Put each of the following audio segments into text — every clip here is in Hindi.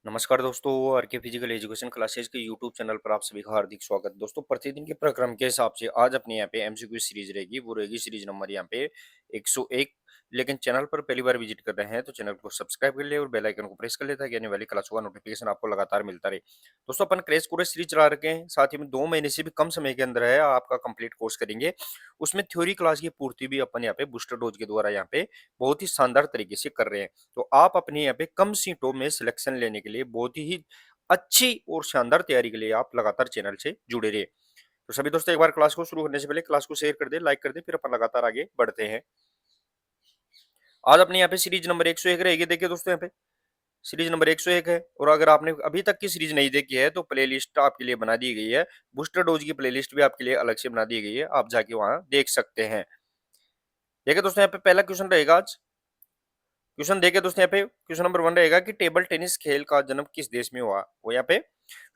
नमस्कार दोस्तों, आर के फिजिकल एजुकेशन क्लासेज के यूट्यूब चैनल पर आप सभी का हार्दिक स्वागत। दोस्तों, प्रतिदिन के प्रक्रम के हिसाब से आज अपने यहाँ पे एमसीक्यू सीरीज रहेगी। वो रहेगी सीरीज नंबर यहाँ पे 101। लेकिन चैनल पर पहली बार विजिट कर रहे हैं तो चैनल को सब्सक्राइब कर ले और बेल आइकन को प्रेस कर ले ताकि आने वाली क्लासों का नोटिफिकेशन आपको लगातार मिलता रहे। दोस्तों, अपन क्रैश कोर्स सीरीज चला रखे हैं, साथ ही में 2 महीने से भी कम समय के अंदर है आपका कंप्लीट कोर्स करेंगे। उसमें थ्योरी क्लास की पूर्ति भी अपन यहाँ पे बूस्टर डोज के द्वारा यहाँ पे बहुत ही शानदार तरीके से कर रहे हैं। तो आप अपने यहाँ पे कम सीटों में सिलेक्शन लेने के लिए बहुत ही अच्छी और शानदार तैयारी के लिए आप लगातार चैनल से जुड़े रहिए। तो सभी दोस्तों, एक बार क्लास को शुरू करने से पहले क्लास को शेयर कर दे, लाइक कर दे, फिर अपन लगातार आगे बढ़ते हैं। आज अपने यहाँ पे सीरीज नंबर 101 रहेगी। देखिए दोस्तों, यहाँ पे सीरीज नंबर 101 है और अगर आपने अभी तक की सीरीज नहीं देखी है तो प्लेलिस्ट आपके लिए बना दी गई है। बूस्टर डोज की प्लेलिस्ट भी आपके लिए अलग से बना दी गई है, आप जाके वहां देख सकते हैं। देखिए दोस्तों, यहाँ पे पहला क्वेश्चन रहेगा। आज क्वेश्चन देखे दोस्तों, यहाँ पे क्वेश्चन नंबर 1 रहेगा कि टेबल टेनिस खेल का जन्म किस देश में हुआ। वो यहाँ पे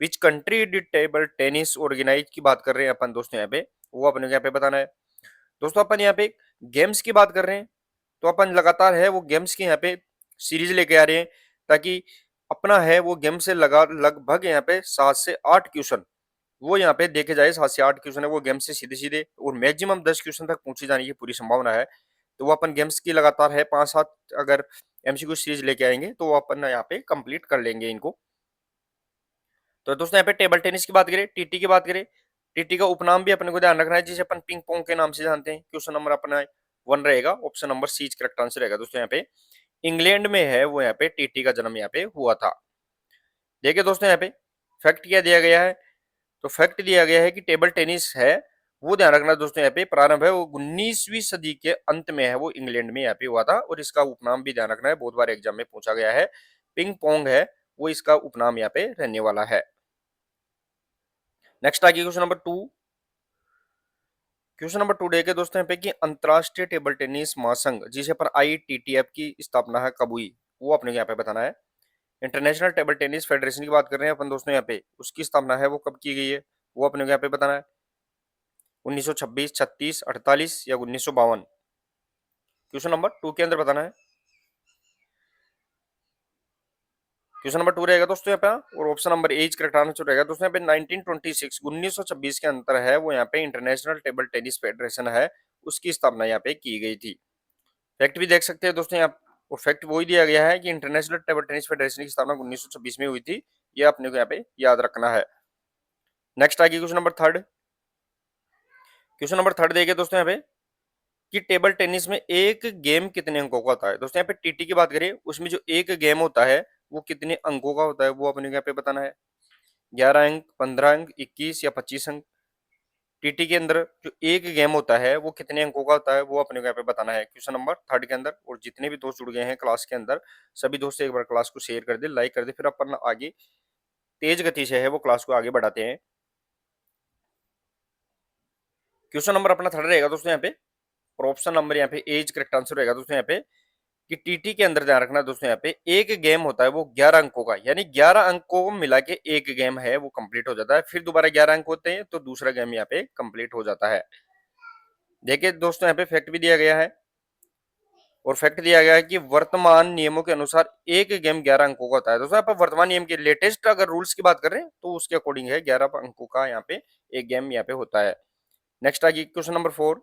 which country did table tennis organise की बात कर रहे हैं अपन दोस्तों। यहाँ पे वो अपन को यहाँ पे बताना है। दोस्तों, अपन यहाँ पे गेम्स की बात कर रहे हैं तो अपन लगातार है वो गेम्स की यहाँ पे सीरीज लेके आ रहे हैं ताकि अपना है वो गेम से लगा लगभग यहाँ पे 7 से 8 क्वेश्चन वो यहाँ पे देखे जाए। 7 से 8 क्वेश्चन है वो गेम से सीधे सीधे और मैक्सिमम 10 क्वेश्चन तक पूछे जाने की पूरी संभावना है। तो वो अपन गेम्स की लगातार है 5-7 अगर एमसीक्यू सीरीज लेके आएंगे तो वो अपन यहाँ पे कंप्लीट कर लेंगे इनको। तो दोस्तों, यहाँ पे टेबल टेनिस की बात करें, टीटी की बात करें, टीटी का उपनाम भी अपने को ध्यान रखना है जिसे अपन पिंग पोंग के नाम से जानते हैं। क्वेश्चन नंबर अपना 1 रहेगा, option number C correct answer रहेगा। दोस्तों, यहाँ पे इंग्लैंड में है वो यहाँ पे टीटी का जन्म यहाँ पे हुआ था। देखिए दोस्तों, यहाँ पे फैक्ट क्या दिया गया है। तो फैक्ट दिया गया है कि टेबल टेनिस है वो ध्यान रखना दोस्तों, यहाँ पे प्रारंभ है वो 19वीं सदी के अंत में है वो इंग्लैंड में यहाँ पे हुआ था और इसका उपनाम भी ध्यान रखना है, बहुत बार एग्जाम में पूछा गया है। पिंग पोंग है वो इसका उपनाम यहाँ पे रहने वाला है। नेक्स्ट आगे क्वेश्चन नंबर 2। क्वेश्चन नंबर 2 देखे दोस्तों, यहाँ पे कि अंतरराष्ट्रीय टेबल टेनिस महासंघ जिसे पर ITTF की स्थापना है कब हुई, वो अपने यहाँ पे बताना है। इंटरनेशनल टेबल टेनिस फेडरेशन की बात कर रहे हैं अपन दोस्तों, यहाँ पे उसकी स्थापना है वो कब की गई है, वो अपने यहाँ पे बताना है। 1926, 36, 48 या 1952। क्वेश्चन नंबर 2 के अंदर बताना है। क्वेश्चन नंबर 2 रहेगा दोस्तों यहाँ पे और option number A correct answer रहेगा। दोस्तों, यहाँ पे 1926 1926 के अंतर है वो यहाँ पे इंटरनेशनल टेबल टेनिस फेडरेशन है उसकी स्थापना यहाँ पे की गई थी। फैक्ट भी देख सकते हैं दोस्तों, यहाँ वो फैक्ट वही दिया गया है कि इंटरनेशनल टेबल टेनिस फेडरेशन की स्थापना 1926 में हुई थी। ये अपने को यहाँ पे याद रखना है। नेक्स्ट आगे क्वेश्चन नंबर 3। क्वेश्चन नंबर 3 देखिए दोस्तों, यहाँ पे कि टेबल टेनिस में एक गेम कितने अंकों का होता है। दोस्तों, यहाँ पे टीटी की बात करें उसमें जो एक गेम होता है वो कितने अंकों का होता है, वो अपने को यहाँ पे बताना है। 11 अंक, 15 अंक, 21 या 25 अंक। टीटी के अंदर जो एक गेम होता है वो कितने अंकों का होता है, वो अपने को यहाँ पे बताना है क्वेश्चन नंबर 3 के अंदर। और जितने भी दोस्त जुड़ गए हैं क्लास के अंदर, सभी दोस्त एक बार क्लास को शेयर कर दे, लाइक कर दे, फिर अपन आगे तेज गति से है वो क्लास को आगे बढ़ाते हैं। क्वेश्चन नंबर अपना 3 रहेगा दोस्तों यहाँ पे और ऑप्शन नंबर यहाँ पे एज करेक्ट आंसर रहेगा। दोस्तों, यहाँ पे कि टीटी के अंदर ध्यान रखना दोस्तों, यहाँ पे एक गेम होता है वो 11 अंकों का, यानी 11 अंकों को मिला के एक गेम है वो कंप्लीट हो जाता है। फिर दोबारा 11 अंक होते हैं तो दूसरा गेम यहाँ पे कंप्लीट हो जाता है। देखिए दोस्तों, यहाँ पे फैक्ट भी दिया गया है और फैक्ट दिया गया है कि वर्तमान नियमों के अनुसार एक गेम 11 अंकों का होता है। दोस्तों, यहाँ पर वर्तमान नियम के लेटेस्ट अगर रूल्स की बात कर रहे हैं तो उसके अकॉर्डिंग है 11 अंकों का यहाँ पे एक गेम यहाँ पे होता है। नेक्स्ट आगे क्वेश्चन नंबर 4।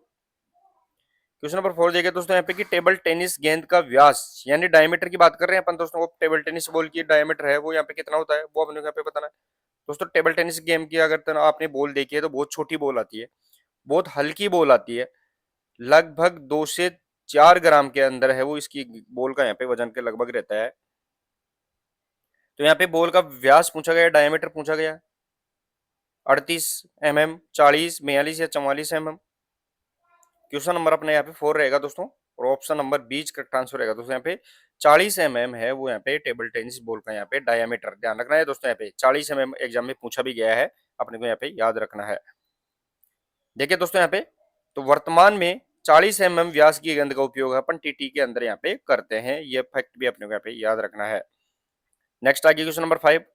क्वेश्चन नंबर 4 देखिए दोस्तों, यहाँ पे कि टेबल टेनिस गेंद का व्यास यानी डायमीटर की बात कर रहे हैं अपन दोस्तों। वो टेबल टेनिस बॉल की डायमीटर है वो यहाँ पे कितना होता है, वो अपने को यहाँ पे बताना है। दोस्तों, टेबल टेनिस गेम की अगर आपने बॉल देखी है तो बहुत छोटी बॉल आती है, बहुत हल्की बॉल आती है, लगभग 2 से 4 ग्राम के अंदर है वो इसकी बॉल का यहाँ पे वजन के लगभग रहता है। तो यहाँ पे बॉल का व्यास पूछा गया, डायमीटर पूछा गया 38 mm, 40, 42 या 44 mm। क्वेश्चन नंबर अपने यहाँ पे 4 रहेगा दोस्तों और ऑप्शन नंबर बीच का ट्रांसफर रहेगा। दोस्तों, यहाँ पे 40 mm है वो यहाँ पे टेबल टेनिस बॉल का यहाँ पे डायमीटर ध्यान रखना है। दोस्तों, यहाँ पे 40 mm एग्जाम में पूछा भी गया है, अपने को यहाँ पे याद रखना है। देखिए दोस्तों, यहाँ पे तो वर्तमान में 40 mm व्यास की गेंद का उपयोग अपन टीटी के अंदर यहाँ पे करते हैं, ये फैक्ट भी अपने को यहाँ पे याद रखना है। नेक्स्ट आगे क्वेश्चन नंबर 5।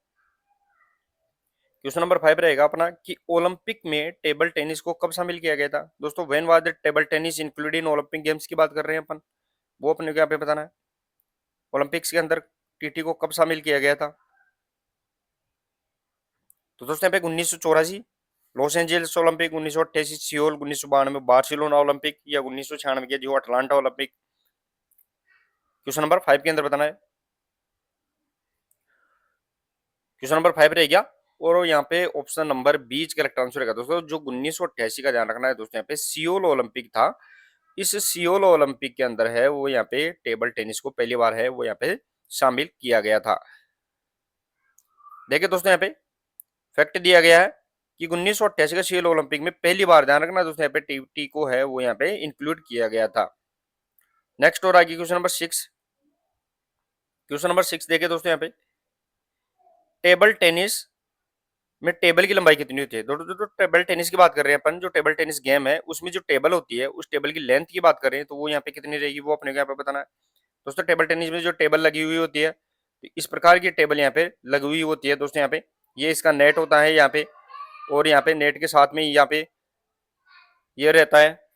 क्वेश्चन नंबर 5 रहेगा अपना कि ओलंपिक में टेबल टेनिस को कब शामिल किया गया था। दोस्तों, when was the table tennis included in Olympic games की बात कर रहे हैं अपन, वो अपने को यहाँ पे बताना है। ओलंपिक्स के अंदर टीटी को कब शामिल किया गया था। तो दोस्तों यहाँ पे 1984 Los Angeles Olympic, 1988 Seoul, 1992 Barcelona Olympic, या 1996 के जो अटलांटा ओलंपिक। क्वेश्चन नंबर 5 के अंदर बताना है। क्वेश्चन नंबर 5 रह गया, और यहाँ पे ऑप्शन नंबर 20 करेक्ट आंसर रहेगा दोस्तों। जो 1988 का ध्यान रखना है दोस्तों, यहाँ पे सियोल ओलंपिक था। इस सियोल ओलंपिक के अंदर है वो यहाँ पे टेबल टेनिस को पहली बार है वो यहाँ पे शामिल किया गया था। देखिए दोस्तों, यहाँ पे फैक्ट दिया गया है कि 1988 का सियोल ओलंपिक में पहली बार, ध्यान रखना दोस्तों, यहाँ पे टी को है वो यहाँ पे इंक्लूड किया गया था। नेक्स्ट और आगे क्वेश्चन नंबर 6। क्वेश्चन नंबर 6 देखिए दोस्तों, यहाँ पे टेबल टेनिस में टेबल की लंबाई कितनी होती है। दोस्तों टेबल टेनिस की बात कर रहे हैं अपन, जो टेबल टेनिस गेम है उसमें जो टेबल होती है उस टेबल की लेंथ की बात कर रहे हैं, तो वो यहाँ पे कितनी रहेगी वो अपने को यहाँ पे बताना है। दोस्तों टेबल टेनिस में जो टेबल लगी हुई होती है, तो इस प्रकार की टेबल यहाँ पे लगी हुई होती है दोस्तों। यहाँ पे ये इसका नेट होता है यहाँ पे, और यहाँ पे नेट के साथ में यहाँ पे ये रहता है।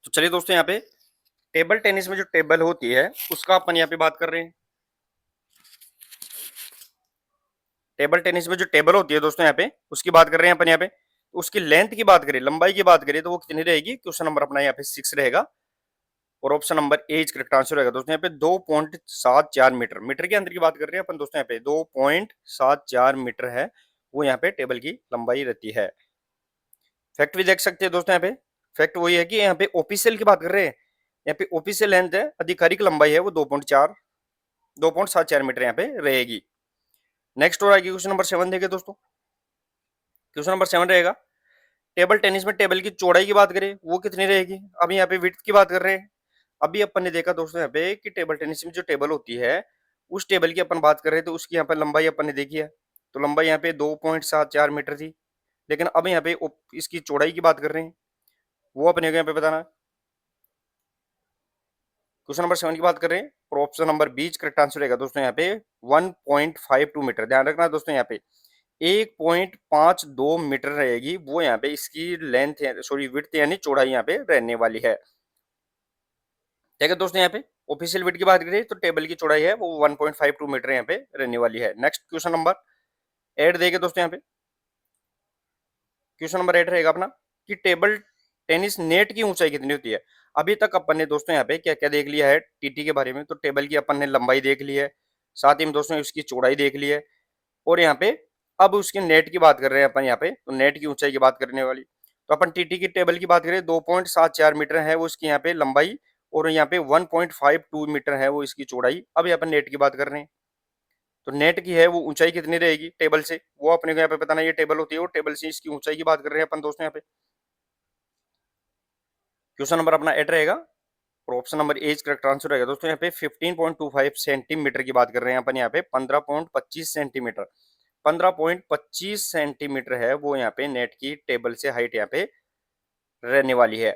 तो चलिए दोस्तों, यहाँ पे टेबल टेनिस में जो टेबल होती है उसका अपन यहाँ पे बात कर रहे हैं। टेबल टेनिस में जो टेबल होती है दोस्तों यहाँ पे उसकी बात कर रहे हैं अपन यहाँ पे। उसकी लेंथ की बात करें, लंबाई की बात करें, तो वो कितनी रहेगी। क्वेश्चन नंबर अपना यहाँ पे 6 रहेगा, और option number A correct answer रहेगा दोस्तों। यहाँ पे 2.74 मीटर, मीटर के अंदर की बात कर रहे हैं अपन दोस्तों। यहाँ पे 2.74 मीटर है वो यहाँ पे टेबल की लंबाई रहती है। फैक्ट भी देख सकते हैं दोस्तों, यहाँ पे फैक्ट वही है कि यहाँ पे ऑफिशियल की बात कर रहे हैं। यहाँ पे ऑफिशियल लेंथ है, आधिकारिक लंबाई है वो 2.74 मीटर यहाँ पे रहेगी। नेक्स्ट और आगे क्वेश्चन नंबर 7 देखे दोस्तों। क्वेश्चन नंबर 7 रहेगा, टेबल टेनिस में टेबल की चौड़ाई की बात करें वो कितनी रहेगी। अभी यहाँ पे विड्थ की बात कर रहे हैं। अभी अपन ने देखा दोस्तों यहाँ पे कि टेबल टेनिस में जो टेबल होती है उस टेबल की अपन बात कर रहे थे, तो उसकी यहाँ पर लंबाई अपन ने देखी है। तो लंबाई यहाँ पे 2.74 मीटर थी, लेकिन अब यहाँ पे इसकी चौड़ाई की बात कर रहे हैं, वो अपने को यहाँ पे बताना है। क्वेश्चन नंबर 7 की बात कर रहे हैं, और ऑप्शन नंबर 20 करेक्ट आंसर रहेगा दोस्तों। यहाँ पे 1.52 मीटर, ध्यान रखना दोस्तों, यहाँ पे 1.52 मीटर रहेगी वो यहाँ पे इसकी लेंथ है, सॉरी विड्थ यानी चौड़ाई यहाँ पे रहने वाली है। ठीक है दोस्तों, यहाँ पे ऑफिशियल विड्थ की बात करें तो टेबल की चौड़ाई है वो 1.52 मीटर यहाँ पे रहने वाली है। नेक्स्ट क्वेश्चन नंबर 8 देखे दोस्तों। यहाँ पे क्वेश्चन नंबर 8 रहेगा अपना कि टेबल टेनिस नेट की ऊंचाई कितनी होती है। अभी तक अपन ने दोस्तों यहाँ पे क्या क्या देख लिया है टीटी के बारे में। तो टेबल की अपन ने लंबाई देख ली है, साथ ही में दोस्तों उसकी चौड़ाई देख ली है, और यहाँ पे अब उसके नेट की बात कर रहे हैं अपन यहाँ पे, तो नेट की ऊंचाई की बात करने वाली। तो अपन टीटी की टेबल की बात करें 2.74 मीटर है वो इसकी यहाँ पे लंबाई, और यहाँ पे 1.52 मीटर है वो इसकी चौड़ाई। अब यहाँ पर नेट की बात कर रहे हैं, तो नेट की है वो ऊंचाई कितनी रहेगी टेबल से, वो अपने को यहाँ पे बताना। ये टेबल होती है, वो टेबल से इसकी ऊंचाई की बात कर रहे हैं अपन दोस्तों यहाँ पे। क्वेश्चन नंबर अपना 8 रहेगा, और option number A correct answer रहेगा दोस्तों। यहाँ पे 15.25 सेंटीमीटर की बात कर रहे हैं अपन यहाँ पे, 15.25 सेंटीमीटर, 15.25 सेंटीमीटर है वो यहाँ पे नेट की टेबल से हाइट यहाँ पे रहने वाली है।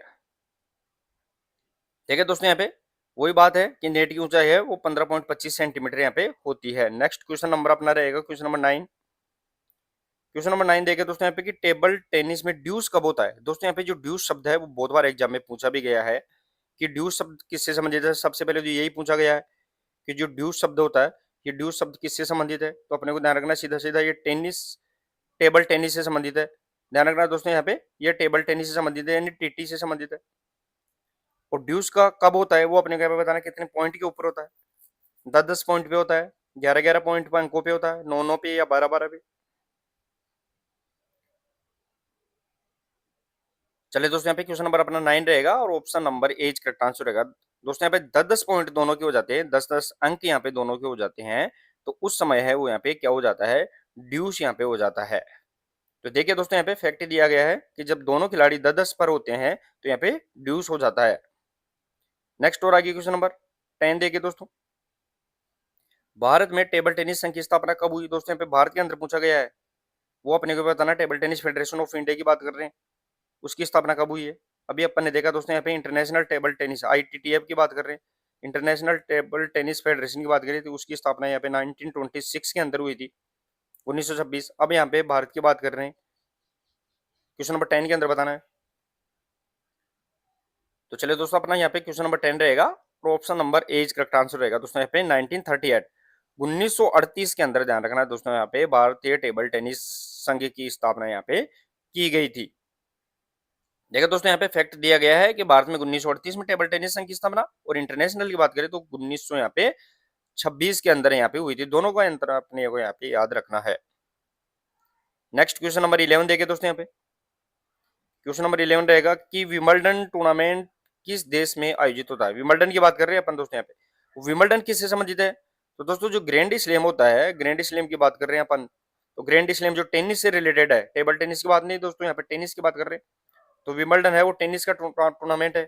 ठीक है दोस्तों, यहाँ पे वही बात है कि नेट की ऊंचाई है वो 15.25 सेंटीमीटर यहाँ पे होती है। नेक्स्ट क्वेश्चन नंबर अपना रहेगा क्वेश्चन नंबर 9। क्वेश्चन नंबर 9 देखे दोस्तों यहाँ पे कि टेबल टेनिस में ड्यूस कब होता है। दोस्तों यहाँ पे जो ड्यूस शब्द है वो बहुत बार एग्जाम में पूछा भी गया है कि ड्यूस शब्द किससे संबंधित है। सबसे पहले तो यही पूछा गया है कि जो ड्यूस शब्द होता है, ये ड्यूस शब्द किससे संबंधित है। तो अपने को ध्यान रखना सीधा सीधा ये टेनिस, टेबल टेनिस से संबंधित है। ध्यान रखना दोस्तों, यहाँ पे ये टेबल टेनिस से संबंधित है, यानी टीटी से संबंधित है। और ड्यूस का कब होता है वो अपने को यहाँ पे बताना, कितने पॉइंट के ऊपर होता है। 10-10 पॉइंट पे होता है, 11-11 पॉइंट पे अंकों पे होता है, 9-9 पे या 12-12 पे। चलिए दोस्तों, यहाँ पे क्वेश्चन नंबर अपना 9 रहेगा, और option number A correct answer रहेगा दोस्तों। यहाँ पे 10-10 पॉइंट दोनों के हो जाते हैं, 10-10 अंक यहाँ पे दोनों के हो जाते हैं, तो उस समय है वो यहाँ पे क्या हो जाता है, ड्यूस यहाँ पे हो जाता है। तो देखिए दोस्तों, यहाँ पे फैक्ट दिया गया है कि जब दोनों खिलाड़ी 10-10 पर होते हैं तो यहाँ पे ड्यूस हो जाता है। नेक्स्ट और आगे क्वेश्चन नंबर 10 देखिए दोस्तों। भारत में टेबल टेनिस संघ की स्थापना कब हुई। दोस्तों यहाँ पे भारत के अंदर पूछा गया है, वो अपने को बताना। Table tennis federation of India की बात कर रहे हैं, उसकी स्थापना कब हुई है। अभी अपन ने देखा दोस्तों यहाँ पे इंटरनेशनल टेबल टेनिस ITTF की बात कर रहे हैं, इंटरनेशनल टेबल टेनिस फेडरेशन की बात करें तो उसकी स्थापना यहाँ पे 1926 के अंदर हुई थी। 1926। अब यहाँ पे भारत की बात कर रहे हैं, क्वेश्चन नंबर 10 के अंदर बताना है। तो चलिए दोस्तों, अपना यहाँ पे क्वेश्चन नंबर 10 रहेगा और option number A is correct answer रहेगा दोस्तों यहाँ पे 1938, 1938 के अंदर ध्यान रखना है दोस्तों, यहाँ पे भारतीय टेबल टेनिस संघ की स्थापना यहाँ पे की गई थी। देखिए दोस्तों, यहाँ पे फैक्ट दिया गया है कि भारत में 1938 में टेबल टेनिस संघ की स्थापना, और इंटरनेशनल की बात करें तो 1900 यहाँ पे 26 के अंदर यहाँ पे हुई थी। दोनों का अंतर अपने को यहाँ पे याद रखना है। नेक्स्ट क्वेश्चन नंबर 11 देखिए दोस्तों, यहाँ पे क्वेश्चन नंबर 11 रहेगा कि विंबलडन टूर्नामेंट किस देश में आयोजित होता है। विंबलडन की बात कर रहे हैं अपन दोस्तों यहाँ पे। विंबलडन किससे संबंधित है? तो दोस्तों जो ग्रैंड स्लैम होता है, ग्रैंड स्लैम की बात कर रहे हैं अपन। तो ग्रैंड स्लैम जो टेनिस से रिलेटेड है, टेबल टेनिस की बात नहीं दोस्तों, यहाँ पे टेनिस की बात कर रहे हैं। तो विंबलडन है वो टेनिस का टूर्नामेंट है।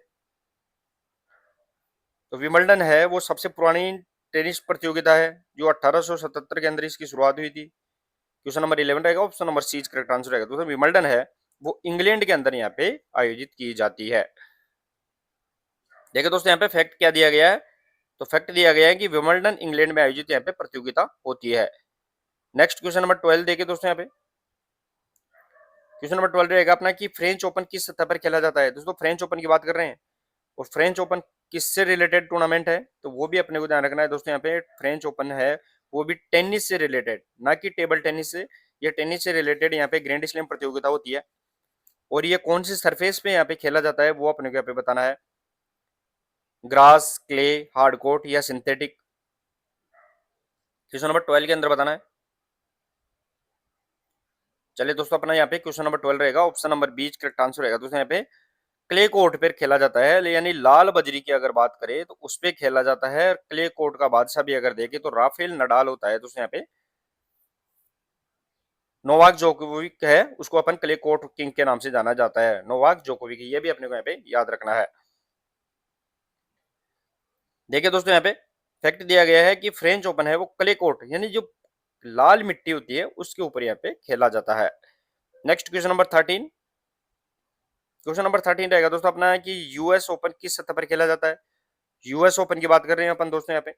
तो विंबलडन है वो सबसे पुरानी टेनिस प्रतियोगिता है जो 1877 के अंदर इसकी शुरुआत हुई थी। क्वेश्चन नंबर 11 रहेगा, option number C correct answer रहेगा। दोस्तों विंबलडन है वो इंग्लैंड के अंदर यहाँ पे आयोजित की जाती है। देखिए दोस्तों, यहाँ पे फैक्ट क्या दिया गया है? तो फैक्ट दिया गया है कि विंबलडन इंग्लैंड में आयोजित यहाँ पे प्रतियोगिता होती है। नेक्स्ट क्वेश्चन नंबर 12 देखिए दोस्तों, यहाँ पे क्वेश्चन नंबर 12 रहेगा अपना कि फ्रेंच ओपन किस सतह पर खेला जाता है। दोस्तों फ्रेंच ओपन की बात कर रहे हैं, और फ्रेंच ओपन किससे रिलेटेड टूर्नामेंट है, तो वो भी अपने को ध्यान रखना है दोस्तों। यहाँ पे फ्रेंच ओपन है वो भी टेनिस से रिलेटेड, ना कि टेबल टेनिस से, ये टेनिस से रिलेटेड यहाँ पे ग्रैंड स्लैम प्रतियोगिता होती है। और ये कौन सी सरफेस पे यहाँ पे खेला जाता है वो अपने को यहाँ पे बताना है। ग्रास, क्ले, हार्ड कोर्ट या सिंथेटिक। क्वेश्चन नंबर 12 के अंदर बताना है। चलिए दोस्तों, अपना यहाँ पे क्वेश्चन नंबर 12 रहेगा, option number B correct answer रहेगा। दोस्तों यहाँ पे क्ले कोर्ट पर खेला जाता है, यानी लाल बजरी की अगर बात करें तो उस पे खेला जाता है। क्ले कोर्ट का बादशाह भी अगर देखें तो राफेल नडाल होता है। दोस्तों यहाँ पे नोवाक जोकोविक है, उसको अपन क्ले कोर्ट किंग के नाम से जाना जाता है, नोवाक जोकोविक, ये भी अपने को यहाँ पे याद रखना है। देखिए दोस्तों, यहाँ पे फैक्ट दिया गया है कि फ्रेंच ओपन है वो क्ले कोर्ट यानी जो लाल मिट्टी होती है उसके ऊपर यहाँ पे खेला जाता है। Next question number 13, question number 13 रहेगा दोस्तों अपना कि यूएस ओपन किस सतह पर खेला जाता है। यूएस ओपन की बात कर रहे हैं अपन दोस्तों यहाँ पे,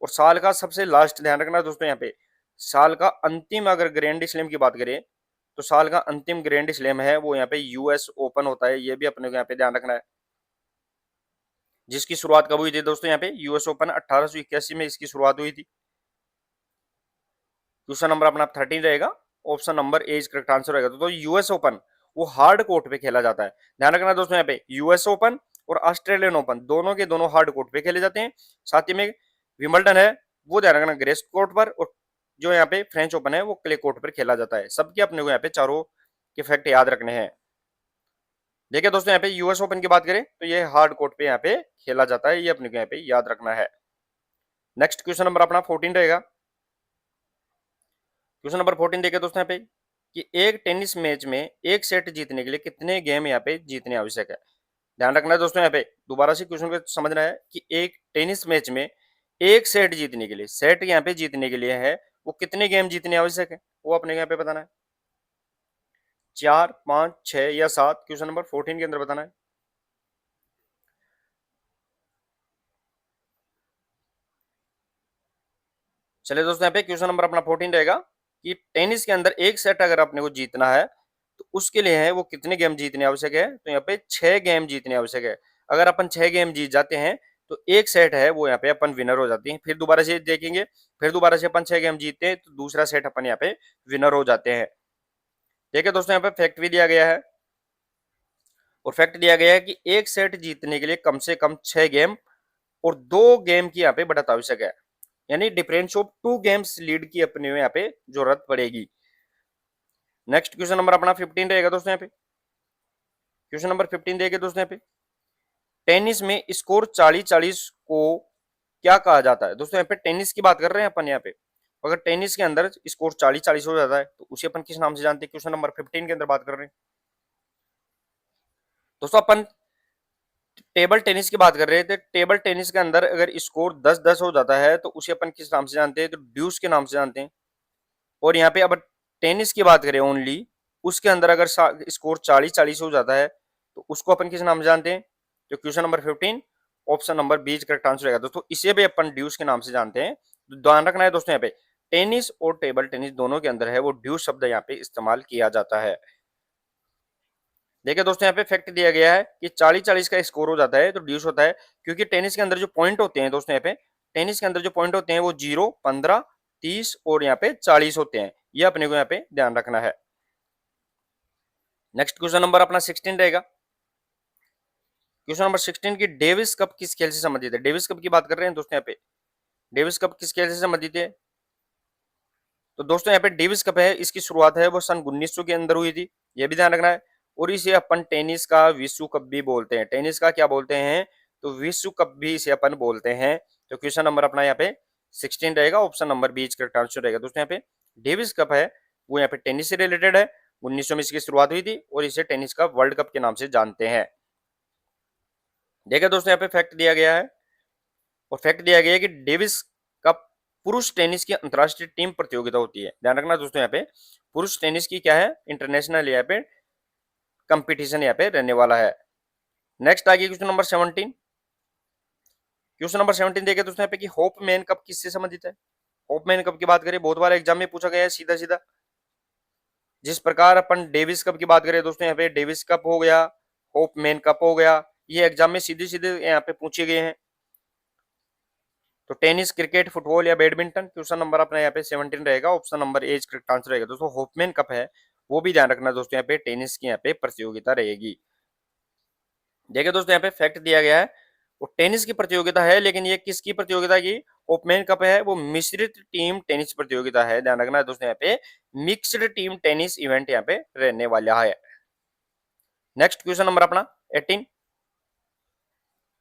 और साल का सबसे लास्ट, ध्यान रखना दोस्तों यहाँ पे, साल का अंतिम अगर ग्रैंड स्लैम की बात करें तो साल का अंतिम ग्रैंड स्लैम है वो यहाँ पे यूएस ओपन होता है। ये भी अपने को यहाँ पे ध्यान रखना है। जिसकी शुरुआत कब हुई थी दोस्तों, यहाँ पे यूएस ओपन 1881 में इसकी शुरुआत हुई थी। क्वेश्चन नंबर अपना 13 रहेगा, option number A is correct answer रहेगा। तो यूएस ओपन वो हार्ड कोर्ट पे खेला जाता है। ध्यान रखना दोस्तों, यहाँ पे यूएस ओपन और ऑस्ट्रेलियन ओपन दोनों के दोनों हार्ड कोर्ट पे खेले जाते हैं। साथ ही में विंबलडन है वो ध्यान रखना ग्रेस कोर्ट पर, और जो यहाँ पे फ्रेंच ओपन है वो क्ले कोर्ट पर खेला जाता है। सबके अपने को यहाँ पे चारों के फैक्ट याद रखने हैं। देखिए दोस्तों, यहाँ पे यूएस ओपन की बात करें तो ये हार्ड कोर्ट पे यहाँ पे खेला जाता है, ये अपने को यहाँ पे याद रखना है। नेक्स्ट क्वेश्चन नंबर अपना 14 रहेगा। क्वेश्चन नंबर 14 देखिए दोस्तों यहाँ पे कि एक टेनिस मैच में एक सेट जीतने के लिए कितने गेम यहाँ पे जीतने आवश्यक है। ध्यान रखना है दोस्तों, यहाँ पे दोबारा से क्वेश्चन को समझना है कि एक टेनिस मैच में एक सेट जीतने के लिए, सेट यहाँ पे जीतने के लिए है वो कितने गेम जीतने आवश्यक है, वो अपने यहाँ पे बताना है। 4, 5, 6 या 7, क्वेश्चन नंबर 14 के अंदर बताना है। चलिए दोस्तों, यहाँ पे क्वेश्चन नंबर अपना 14 रहेगा कि टेनिस के अंदर एक सेट अगर अपने को जीतना है तो उसके लिए है वो कितने गेम जीतने आवश्यक है, तो यहाँ पे 6 गेम जीतने आवश्यक है। अगर अपन 6 गेम जीत जाते हैं तो एक सेट है वो यहाँ पे अपन विनर हो जाते हैं। फिर दोबारा से देखेंगे, फिर दोबारा से अपन 6 गेम जीतते हैं तो दूसरा सेट अपन यहाँ पे विनर हो जाते हैं। देखिए दोस्तों, यहाँ पे फैक्ट भी दिया गया है, और फैक्ट दिया गया है कि एक सेट जीतने के लिए कम से कम 6 गेम और 2 गेम की यहाँ पे बढ़त आवश्यक है, यानी डिफरेंस ऑफ 2 गेम्स लीड की अपने यहाँ पे जरूरत पड़ेगी। नेक्स्ट क्वेश्चन नंबर अपना 15 रहेगा दोस्तों, यहाँ पे क्वेश्चन नंबर 15 देखिए दोस्तों, यहाँ पे टेनिस में स्कोर 40-40 को क्या कहा जाता है। दोस्तों यहाँ पे टेनिस की बात कर रहे हैं अपन, यहाँ पे अगर टेनिस के अंदर स्कोर 40-40 हो जाता है तो उसे अपन किस नाम से जानते हैं। क्वेश्चन नंबर 15 के अंदर बात कर रहे हैं दोस्तों, अपन टेबल टेनिस की बात कर रहे थे। टेबल टेनिस के अंदर अगर स्कोर 10-10 हो जाता है तो उसे अपन किस नाम से जानते हैं, तो ड्यूस के नाम से जानते हैं। और यहाँ पे अब टेनिस की बात करें ओनली, उसके अंदर अगर स्कोर 40-40 हो जाता है तो उसको अपन किस नाम से जानते हैं, तो question number 15 option number B correct answer रहेगा। दोस्तों इसे भी अपन ड्यूस के नाम से जानते हैं। तो ध्यान रखना है दोस्तों, यहाँ पे टेनिस और टेबल टेनिस दोनों के अंदर है वो ड्यू शब्द यहाँ पे इस्तेमाल किया जाता है। देखिए दोस्तों यहाँ पे फैक्ट दिया गया है कि 40-40 का स्कोर हो जाता है तो ड्यूस होता है, क्योंकि टेनिस के अंदर जो पॉइंट होते हैं दोस्तों यहाँ पे, टेनिस के अंदर जो पॉइंट होते हैं वो 0, 15, 30 और यहाँ पे 40 होते हैं। ये अपने को यहाँ पे ध्यान रखना है। नेक्स्ट क्वेश्चन नंबर अपना 16 रहेगा। क्वेश्चन नंबर 16 की डेविस कप किस खेल से संबंधित है? डेविस कप की बात कर रहे हैं दोस्तों यहाँ पे। डेविस कप किस खेल से संबंधित है? तो दोस्तों यहाँ पे डेविस कप है, इसकी शुरुआत है वो सन 1900 के अंदर हुई थी, ये भी ध्यान रखना है। और इसे अपन टेनिस का विश्व कप भी बोलते हैं। टेनिस का क्या बोलते हैं? तो विश्व कप भी इसे अपन बोलते हैं। तो क्वेश्चन नंबर अपना यहाँ पे 16 रहेगा, option number B correct answer रहेगा। दोस्तों यहाँ पे डेविस कप है वो यहाँ पे टेनिस से रिलेटेड है। 1900 में इसकी शुरुआत हुई थी और इसे टेनिस का वर्ल्ड कप के नाम से जानते हैं। देखिए दोस्तों यहाँ पे फैक्ट दिया गया है, और फैक्ट दिया गया है कि डेविस कप पुरुष टेनिस की अंतरराष्ट्रीय टीम प्रतियोगिता होती है। ध्यान रखना दोस्तों यहाँ पे पुरुष टेनिस की क्या है, इंटरनेशनल यहाँ पे कंपटीशन यहाँ पे रहने वाला है। नेक्स्ट आगे क्वेश्चन नंबर 17। क्वेश्चन नंबर 17 देखे दोस्तों यहाँ पे कि होप मैन कप किससे संबंधित है? होप मैन कप की बात करें, बहुत बार एग्जाम में पूछा गया है सीधा सीधा। जिस प्रकार अपन डेविस कप की बात करें दोस्तों यहाँ पे डेविस कप हो गया, होप मैन कप हो गया, ये एग्जाम में सीधे सीधे यहाँ पे पूछे गए हैं। तो टेनिस, क्रिकेट, फुटबॉल या बैडमिंटन, क्वेश्चन नंबर अपना यहाँ पे 17 रहेगा, option number A correct answer रहेगा। दोस्तों होपमैन कप है वो भी ध्यान रखना दोस्तों, यहाँ पे टेनिस की यहाँ पे प्रतियोगिता रहेगी। देखिए दोस्तों यहाँ पे फैक्ट दिया गया है, वो टेनिस की प्रतियोगिता है, लेकिन ये किसकी प्रतियोगिता की? होपमैन कप है वो मिश्रित टीम टेनिस प्रतियोगिता है। ध्यान रखना है दोस्तों यहाँ पे मिक्स्ड टीम टेनिस इवेंट यहाँ पे रहने वाला है। नेक्स्ट क्वेश्चन नंबर अपना 18।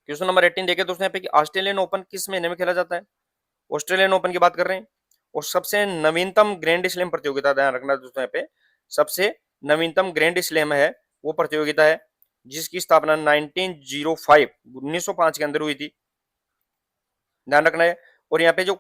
क्वेश्चन नंबर 18 देखे दोस्तों यहाँ पे कि ऑस्ट्रेलियन ओपन किस महीने में खेला जाता है? ऑस्ट्रेलियन ओपन की बात कर रहे हैं। और सबसे नवीनतम ग्रैंड स्लैम प्रतियोगिता, ध्यान रखना दोस्तों यहाँ पे सबसे नवीनतम ग्रैंड स्लैम है वो प्रतियोगिता है जिसकी स्थापना 1905 के अंदर हुई थी। ध्यान रखना है। और यहाँ पे जो